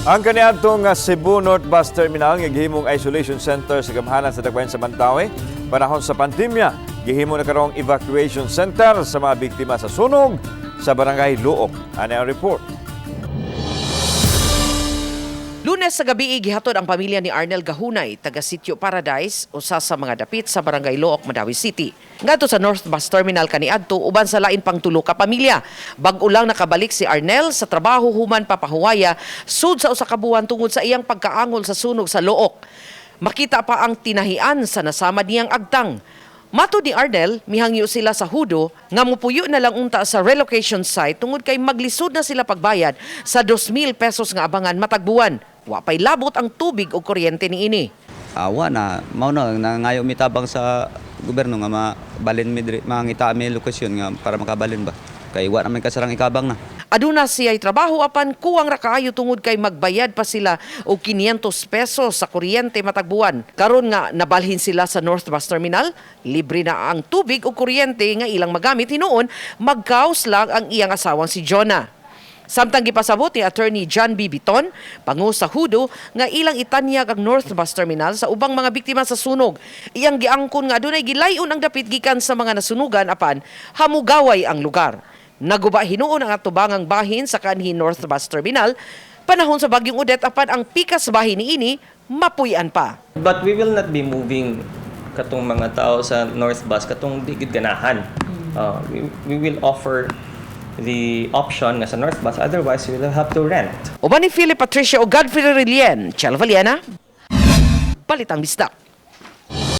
Ang kaniadtong Cebu North Bus Terminal nga gihimong isolation center sa gamhanan sa Dagwayan sa Mantawi panahon sa pandemya, gihimo na karong evacuation center sa mga biktima sa sunog sa barangay Luok. Ano ang report? Lunes sa gabi gihatod ang pamilya ni Arnel Gahunay, taga Sitio Paradise, usa sa mga dapit sa barangay Luok, Madawi City. Ngadto sa North Bus Terminal kaniadto uban sa lain pang tulo ka pamilya. Bag-o lang nakabalik si Arnel sa trabaho human papahuwaya sud sa usa ka buwan tungod sa iyang pagkaangol sa sunog sa Luok. Makita pa ang tinahian sa nasama niyang agtang. Mato ni Arnel, mihangyo sila sa hudo nga mupuyo na lang unta sa relocation site tungod kay maglisod na sila pagbayad sa 2,000 pesos nga abangan matag buwan. Wa pay labot ang tubig o kuryente ni ini. Awa na mao na nangayo mitabang sa gobyerno nga mabalin mi mangita mi lokasyon nga para makabalin ba kay wa naman kasarang ikabang na. Aduna siya'y trabaho apan kuwang ra kaayo tungod kay magbayad pa sila og 500 pesos sa kuryente matag buwan. Karon nga nabalhin sila sa North Bus Terminal, libre na ang tubig o kuryente nga ilang magamit hinuon, magkaos lang ang iyang asawang si Jonah. Samtang gipasabot ni Attorney John B. Biton, pangu sa hudo, nga ilang itanyag ang North Bus Terminal sa ubang mga biktima sa sunog. Iyang giangkon nga adunay gilayon ang dapit gikan sa mga nasunugan apan hamugaway ang lugar. Naguba hinuon ang atubangang bahin sa kanhi North Bus Terminal, panahon sa Bagyong Odette apan ang pikas bahin ni ini mapuy-an pa. But we will not be moving katong mga tao sa North Bus katong digid ganahan. We will offer the option nga sa North Bus, otherwise we will have to rent. Uban ni Philip Patricia o Godfrey Rilien, Chel Valiana, Balitang Bisdak.